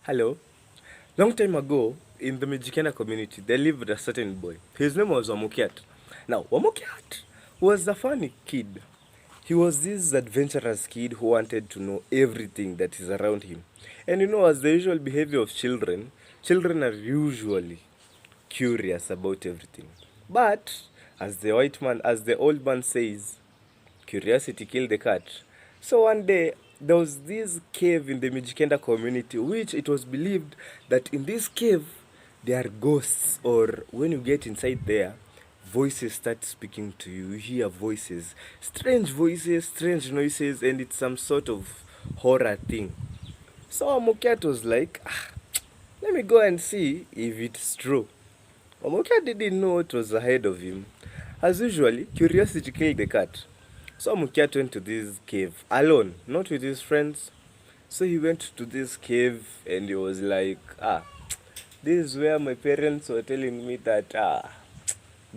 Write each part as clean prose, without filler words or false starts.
Hello. Long time ago, in the Mijikenda community, there lived a certain boy. His name was Wamukyat. Now, Wamukyat was a funny kid. He was this adventurous kid who wanted to know everything that is around him. And as the usual behavior of children, children are usually curious about everything. But, as the old man says, curiosity killed the cat. So one day, there was this cave in the Mijikenda community, which it was believed that in this cave, there are ghosts, or when you get inside there, voices start speaking to you. You hear voices, strange noises, and it's some sort of horror thing. So Wamukyat was like, let me go and see if it's true. Wamukyat didn't know what was ahead of him. As usually, curiosity killed the cat. So Wamukyat went to this cave alone, not with his friends. So he went to this cave and he was like, this is where my parents were telling me that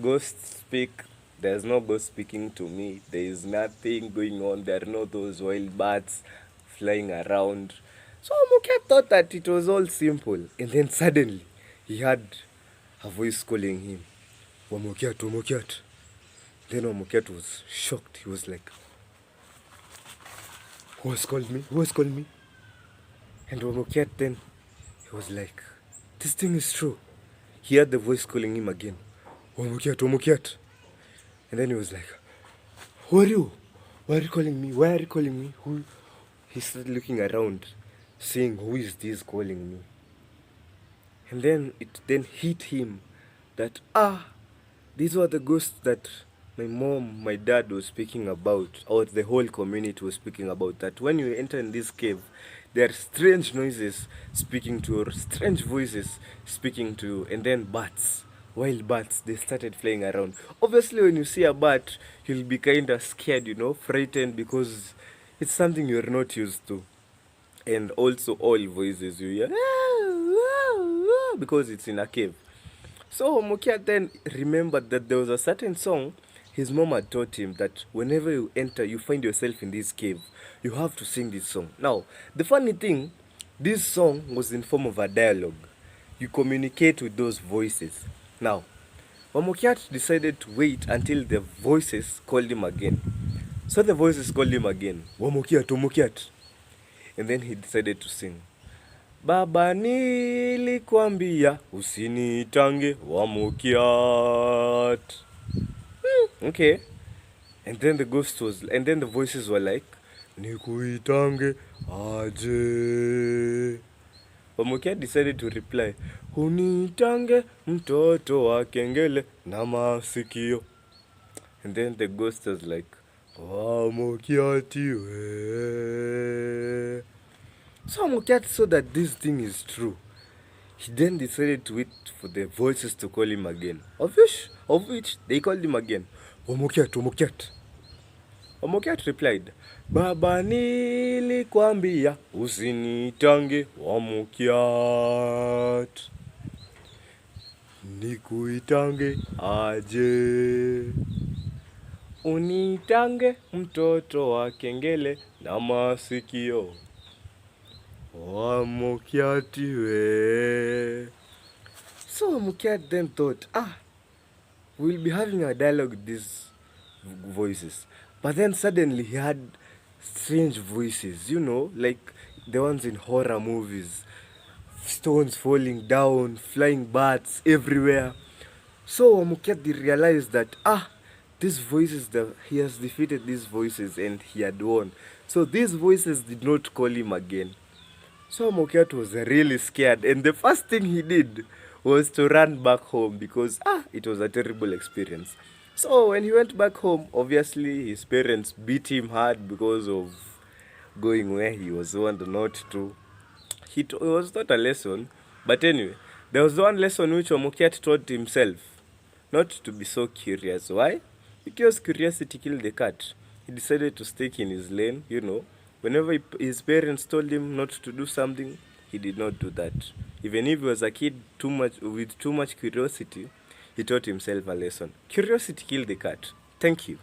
ghosts speak. There's no ghost speaking to me. There is nothing going on. There are no those wild bats flying around. So Wamukyat thought that it was all simple. And then suddenly he heard a voice calling him, Wamukyat, Wamukyat. Then Wamukyat was shocked. He was like, who has called me? Who has called me? And Wamukyat then, he was like, this thing is true. He heard the voice calling him again, Wamukyat, Wamukyat. And then he was like, who are you? Why are you calling me? Why are you calling me? Who? He started looking around, saying, who is this calling me? And then it then hit him that, these were the ghosts that my mom, my dad was speaking about, or the whole community was speaking about, that when you enter in this cave, there are strange noises speaking to you, or strange voices speaking to you, and then bats, wild bats, they started flying around. Obviously, when you see a bat, you'll be kind of scared, frightened, because it's something you're not used to. And also all voices you hear, because it's in a cave. So Wamukyat then remembered that there was a certain song his mom had taught him that whenever you enter, you find yourself in this cave, you have to sing this song. Now, the funny thing, this song was in form of a dialogue. You communicate with those voices. Now, Wamukyat decided to wait until the voices called him again. So the voices called him again, Wamukyat, Wamukyat. And then he decided to sing. Baba nilikwambia usinitange Wamukyat. Okay. And then the voices were like, Nikuitange aje. Wamukyat decided to reply, Unitange mtoto wa kengele na masikio. And then the ghost was like, Wamukyati we. So Wamukyat saw that this thing is true. He then decided to wait for the voices to call him again. Of which they called him again. Wamukyat, Wamukyat. Wamukyat replied, Baba nilikwambia usinitange Wamukyat. Nikuitange aje. Unitange mtoto wa kengele na masikio. Wamukyati we. So Wamukyat then thought, we'll be having a dialogue with these voices. But then suddenly he had strange voices, like the ones in horror movies. Stones falling down, flying bats everywhere. So Wamukyat realized that, these voices, he has defeated these voices and he had won. So these voices did not call him again. So Wamukyat was really scared, and the first thing he did was to run back home because it was a terrible experience. So when he went back home, obviously his parents beat him hard because of going where he was warned not to. It was not a lesson, but anyway, there was one lesson which Wamukyat taught himself, not to be so curious. Why? Because curiosity killed the cat. He decided to stick in his lane, Whenever his parents told him not to do something, he did not do that. Even if he was a kid with too much curiosity, he taught himself a lesson. Curiosity killed the cat. Thank you.